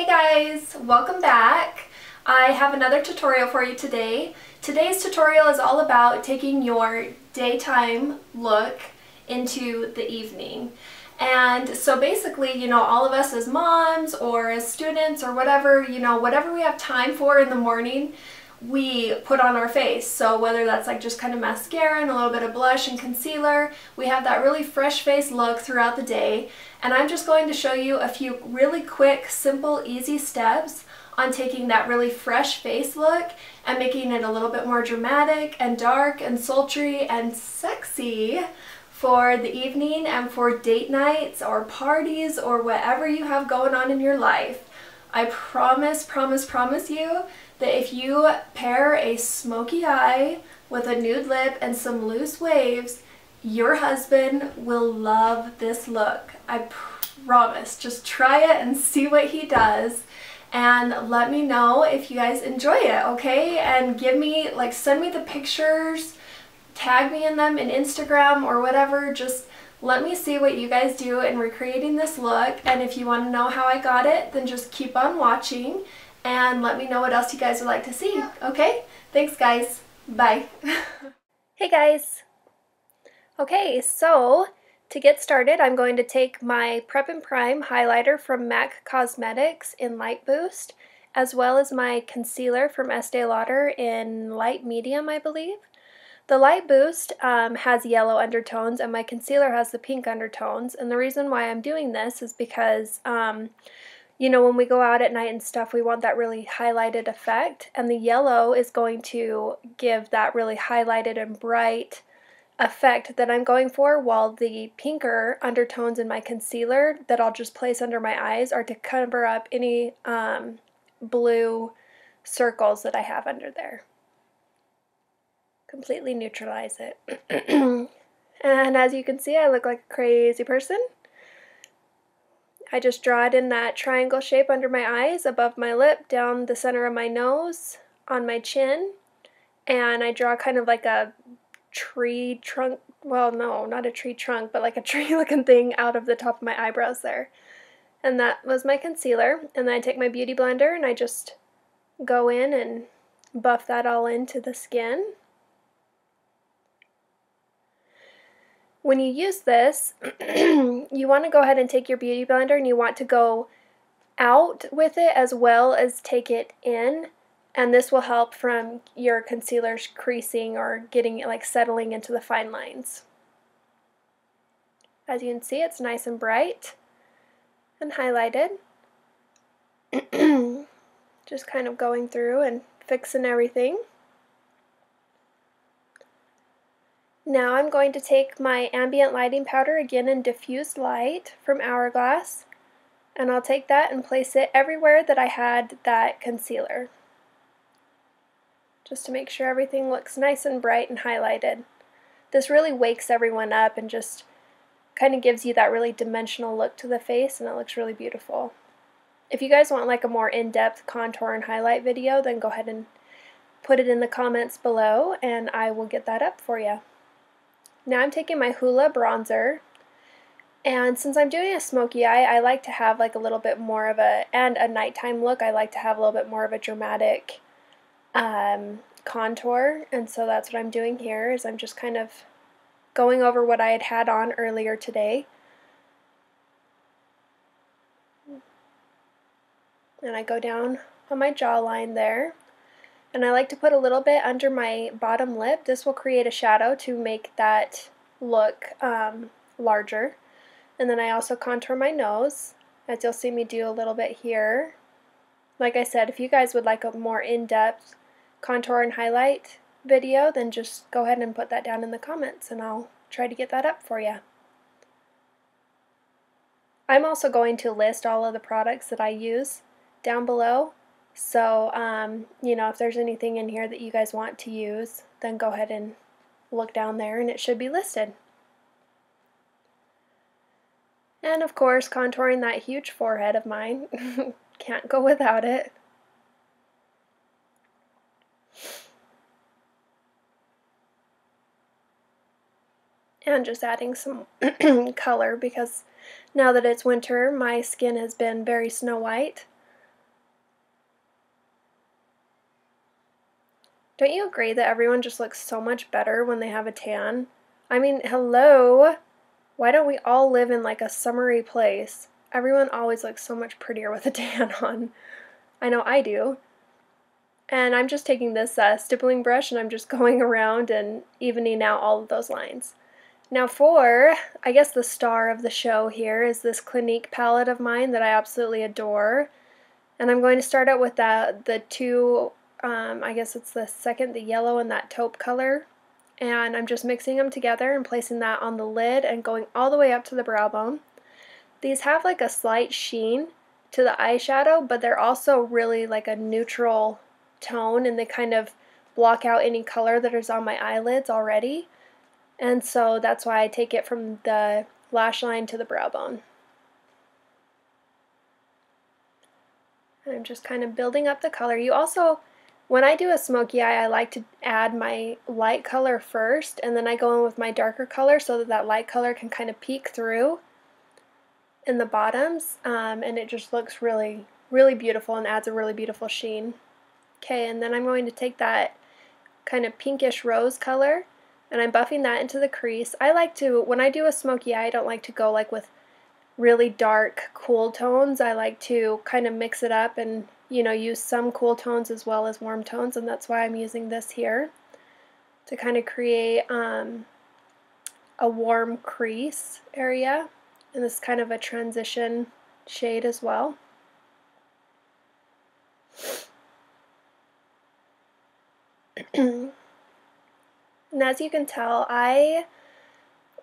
Hey guys, welcome back. I have another tutorial for you today. Today's tutorial is all about taking your daytime look into the evening. And so basically, all of us as moms or as students or whatever, whatever we have time for in the morning, we put on our face. So whether that's like just kind of mascara and a little bit of blush and concealer, we have that really fresh face look throughout the day. And I'm just going to show you a few really quick, simple, easy steps on taking that really fresh face look and making it a little bit more dramatic and dark and sultry and sexy for the evening and for date nights or parties or whatever you have going on in your life. I promise you that if you pair a smoky eye with a nude lip and some loose waves, your husband will love this look. I promise. Just try it and see what he does. And let me know if you guys enjoy it, okay? And send me the pictures, tag me in them in Instagram or whatever. Just let me see what you guys do in recreating this look. And if you want to know how I got it, then just keep on watching and let me know what else you guys would like to see, okay? Thanks, guys. Bye. Hey, guys. Okay, so to get started, I'm going to take my Prep and Prime highlighter from MAC Cosmetics in Light Boost, as well as my concealer from Estee Lauder in Light Medium, I believe. The Light Boost has yellow undertones and my concealer has the pink undertones, and the reason why I'm doing this is because when we go out at night and stuff, we want that really highlighted effect, and the yellow is going to give that really highlighted and bright effect that I'm going for, while the pinker undertones in my concealer that I'll just place under my eyes are to cover up any blue circles that I have under there. Completely neutralize it. And as you can see, I look like a crazy person. I just draw it in that triangle shape under my eyes, above my lip, down the center of my nose, on my chin, and I draw kind of like a tree trunk, well, no, not a tree trunk, but like a tree looking thing out of the top of my eyebrows there. And that was my concealer. And then I take my beauty blender and I just go in and buff that all into the skin. When you use this, you want to go ahead and take your beauty blender and you want to go out with it as well as take it in, and this will help from your concealer's creasing or getting it like settling into the fine lines. As you can see, it's nice and bright and highlighted. Just kind of going through and fixing everything. Now I'm going to take my ambient lighting powder, again in diffused light from Hourglass, and I'll take that and place it everywhere that I had that concealer, just to make sure everything looks nice and bright and highlighted. This really wakes everyone up and just kind of gives you that really dimensional look to the face, and it looks really beautiful. If you guys want like a more in-depth contour and highlight video, then go ahead and put it in the comments below and I will get that up for you. Now I'm taking my Hoola bronzer, and since I'm doing a smoky eye, I like to have like a little bit more of a nighttime look, I like to have a little bit more of a dramatic contour, and so that's what I'm doing here, is I'm just kind of going over what I had on earlier today. And I go down on my jawline there. And I like to put a little bit under my bottom lip. This will create a shadow to make that look larger. And then I also contour my nose, as you'll see me do a little bit here. Like I said, if you guys would like a more in-depth contour and highlight video, then just go ahead and put that down in the comments and I'll try to get that up for you. I'm also going to list all of the products that I use down below. So, if there's anything in here that you guys want to use, then go ahead and look down there and it should be listed. And of course, contouring that huge forehead of mine. Can't go without it. And just adding some color, because now that it's winter, my skin has been very snow white. Don't you agree that everyone just looks so much better when they have a tan? I mean, hello? Why don't we all live in like a summery place? Everyone always looks so much prettier with a tan on. I know I do. And I'm just taking this stippling brush and I'm just going around and evening out all of those lines. Now for, I guess the star of the show here is this Clinique palette of mine that I absolutely adore. And I'm going to start out with the two, I guess it's the second, the yellow and that taupe color. And I'm just mixing them together and placing that on the lid and going all the way up to the brow bone. These have like a slight sheen to the eyeshadow, but they're also really like a neutral tone, and they kind of block out any color that is on my eyelids already. And so that's why I take it from the lash line to the brow bone. And I'm just kind of building up the color. You also, when I do a smoky eye, I like to add my light color first, and then I go in with my darker color so that that light color can kind of peek through in the bottoms, and it just looks really, really beautiful and adds a really beautiful sheen. Okay, and then I'm going to take that kind of pinkish rose color, and I'm buffing that into the crease. I like to, when I do a smoky eye, I don't like to go like with really dark, cool tones. I like to kind of mix it up and, you know, use some cool tones as well as warm tones, and that's why I'm using this here to kind of create a warm crease area. And this is kind of a transition shade as well. And as you can tell, I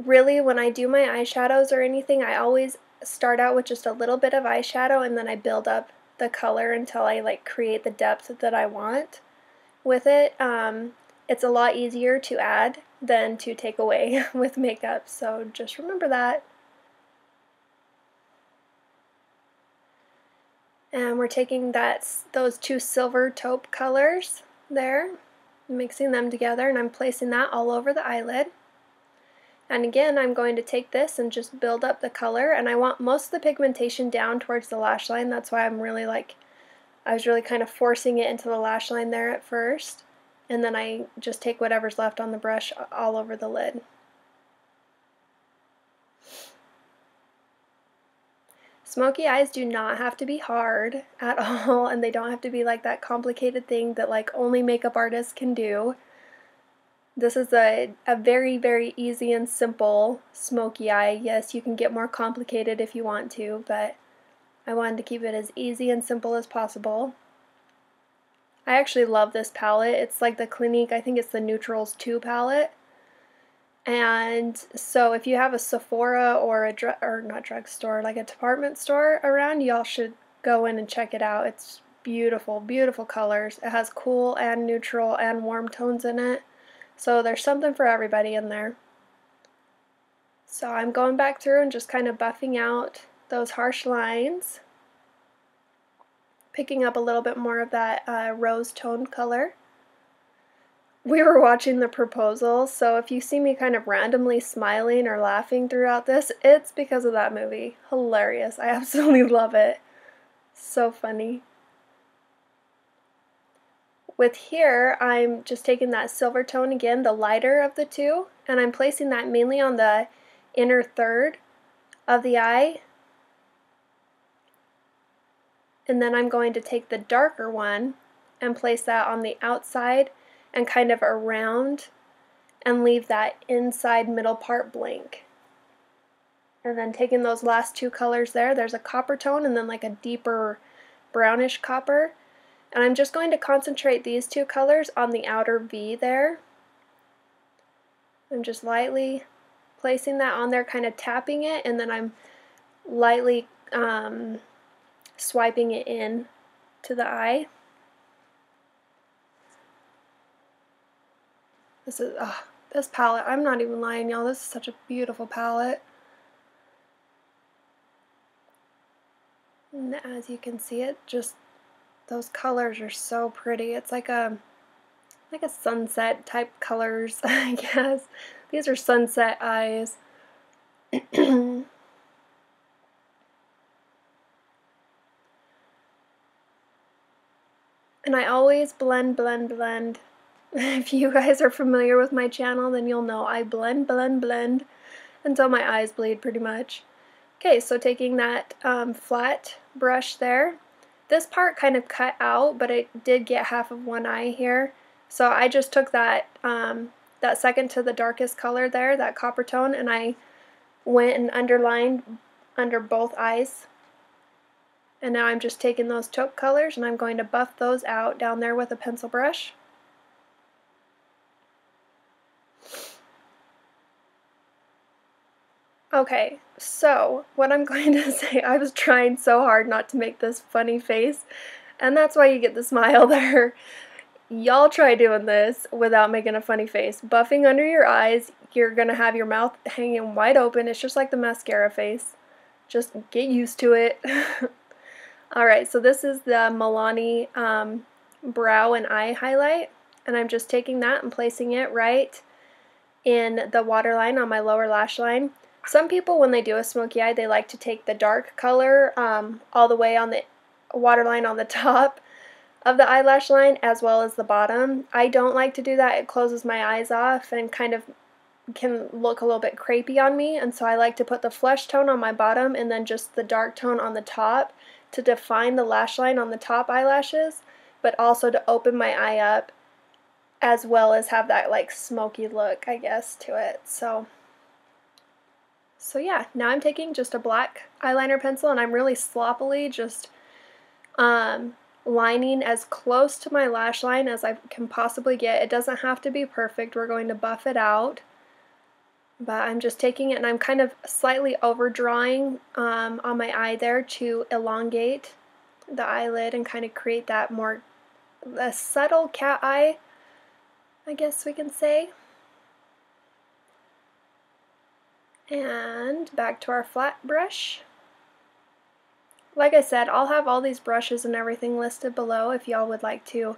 really, when I do my eyeshadows or anything, I always start out with just a little bit of eyeshadow and then I build up the color until I like create the depth that I want with it. It's a lot easier to add than to take away with makeup, so just remember that. And we're taking those two silver taupe colors there, mixing them together, and I'm placing that all over the eyelid. And again, I'm going to take this and just build up the color, and I want most of the pigmentation down towards the lash line. That's why I'm really I was really kind of forcing it into the lash line there at first, and then I just take whatever's left on the brush all over the lid. Smoky eyes do not have to be hard at all, and they don't have to be like that complicated thing that like only makeup artists can do. This is a very, very easy and simple smoky eye. Yes, you can get more complicated if you want to, but I wanted to keep it as easy and simple as possible. I actually love this palette. It's like the Clinique, I think it's the Neutrals 2 palette. And so if you have a Sephora or not drugstore, like a department store around, y'all should go in and check it out. It's beautiful, beautiful colors. It has cool and neutral and warm tones in it. So there's something for everybody in there. So I'm going back through and just kind of buffing out those harsh lines, picking up a little bit more of that rose toned color. We were watching The Proposal, so if you see me kind of randomly smiling or laughing throughout this, it's because of that movie. Hilarious. I absolutely love it. So funny. With here, I'm just taking that silver tone again, the lighter of the two, and I'm placing that mainly on the inner third of the eye. And then I'm going to take the darker one and place that on the outside and kind of around and leave that inside middle part blank. And then taking those last two colors there's a copper tone and then like a deeper brownish copper. And I'm just going to concentrate these two colors on the outer V there. I'm just lightly placing that on there, kind of tapping it, and then I'm lightly swiping it in to the eye. This palette, I'm not even lying, y'all, this is such a beautiful palette. And as you can see, those colors are so pretty. It's like a sunset type colors, I guess. These are sunset eyes. And I always blend If you guys are familiar with my channel, then you'll know I blend until my eyes bleed pretty much. Okay, so taking that flat brush there, this part kind of cut out, but it did get half of one eye here. So I just took that, that second to the darkest color there, that copper tone, and I went and underlined under both eyes. And now I'm just taking those taupe colors and I'm going to buff those out down there with a pencil brush. Okay, so what I'm going to say, I was trying so hard not to make this funny face, and that's why you get the smile there. Y'all try doing this without making a funny face. Buffing under your eyes, you're going to have your mouth hanging wide open. It's just like the mascara face. Just get used to it. Alright, so this is the Milani brow and eye highlight, and I'm just taking that and placing it right in the waterline on my lower lash line. Some people, when they do a smoky eye, they like to take the dark color all the way on the waterline on the top of the eyelash line as well as the bottom. I don't like to do that. It closes my eyes off and kind of can look a little bit crepey on me, and so I like to put the flesh tone on my bottom and then just the dark tone on the top to define the lash line on the top eyelashes, but also to open my eye up as well as have that like smoky look, I guess, to it. So yeah, now I'm taking just a black eyeliner pencil and I'm really sloppily just lining as close to my lash line as I can possibly get. It doesn't have to be perfect. We're going to buff it out. But I'm just taking it and I'm kind of slightly overdrawing on my eye there to elongate the eyelid and kind of create that more a subtle cat eye, I guess we can say. And back to our flat brush. Like I said, I'll have all these brushes and everything listed below if y'all would like to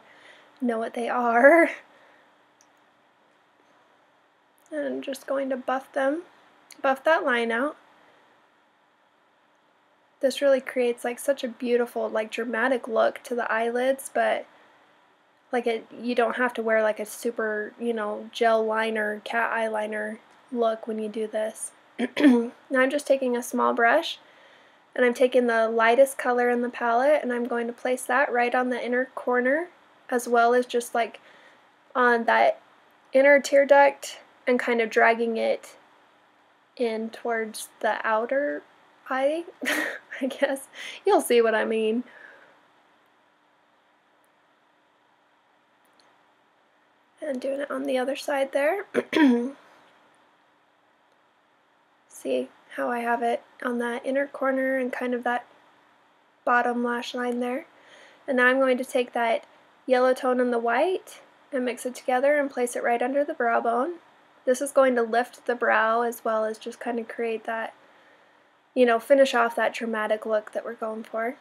know what they are. And I'm just going to buff that line out. This really creates like such a beautiful, like dramatic look to the eyelids, but like you don't have to wear like a super, you know, gel liner, cat eyeliner look when you do this. Now I'm just taking a small brush and I'm taking the lightest color in the palette and I'm going to place that right on the inner corner as well as just like on that inner tear duct and kind of dragging it in towards the outer eye, I guess. You'll see what I mean. And doing it on the other side there. See how I have it on that inner corner and kind of that bottom lash line there. And now I'm going to take that yellow tone and the white and mix it together and place it right under the brow bone. This is going to lift the brow as well as just kind of create that, you know, finish off that dramatic look that we're going for.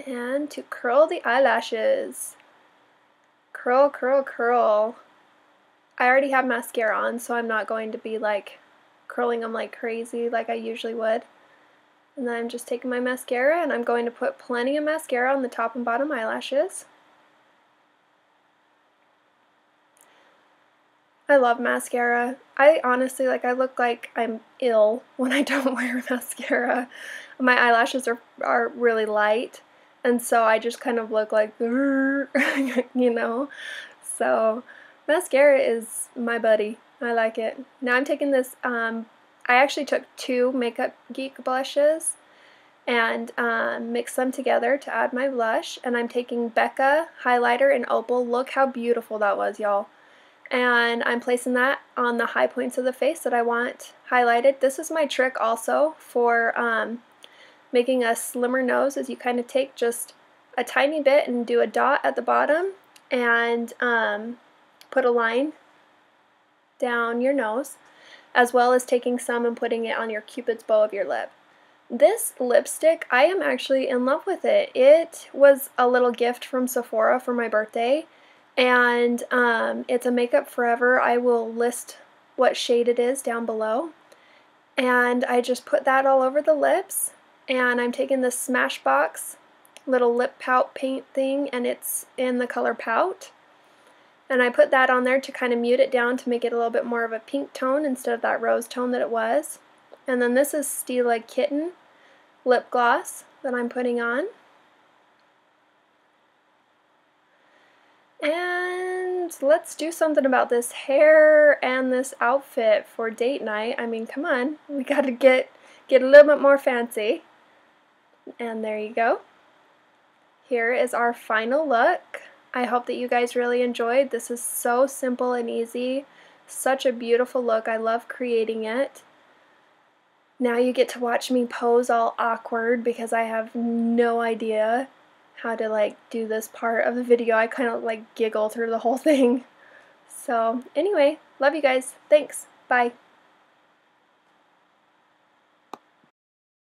And to curl the eyelashes. Curl, curl, curl. I already have mascara on, so I'm not going to be like curling them like crazy like I usually would. And then I'm just taking my mascara and I'm going to put plenty of mascara on the top and bottom eyelashes. I love mascara. I honestly, like, I look like I'm ill when I don't wear mascara. My eyelashes are really light, and so I just kind of look like, you know. So mascara is my buddy. I like it. Now I'm taking this, I actually took 2 Makeup Geek blushes and mixed them together to add my blush. And I'm taking Becca highlighter in Opal. Look how beautiful that was, y'all. And I'm placing that on the high points of the face that I want highlighted. This is my trick also for making a slimmer nose, is you kind of take just a tiny bit and do a dot at the bottom and put a line down your nose, as well as taking some and putting it on your Cupid's bow of your lip. This lipstick, I am actually in love with it. It was a little gift from Sephora for my birthday, and it's a Makeup Forever. I will list what shade it is down below. And I just put that all over the lips, and I'm taking this Smashbox little lip pout paint thing, and it's in the color Pout. And I put that on there to kind of mute it down to make it a little bit more of a pink tone instead of that rose tone that it was. And then this is Stila Kitten lip gloss that I'm putting on. And let's do something about this hair and this outfit for date night. I mean, come on, we gotta get a little bit more fancy. And there you go. Here is our final look. I hope that you guys really enjoyed. This is so simple and easy. Such a beautiful look. I love creating it. Now you get to watch me pose all awkward because I have no idea how to like do this part of the video. I kind of like giggle through the whole thing. So anyway, love you guys. Thanks. Bye.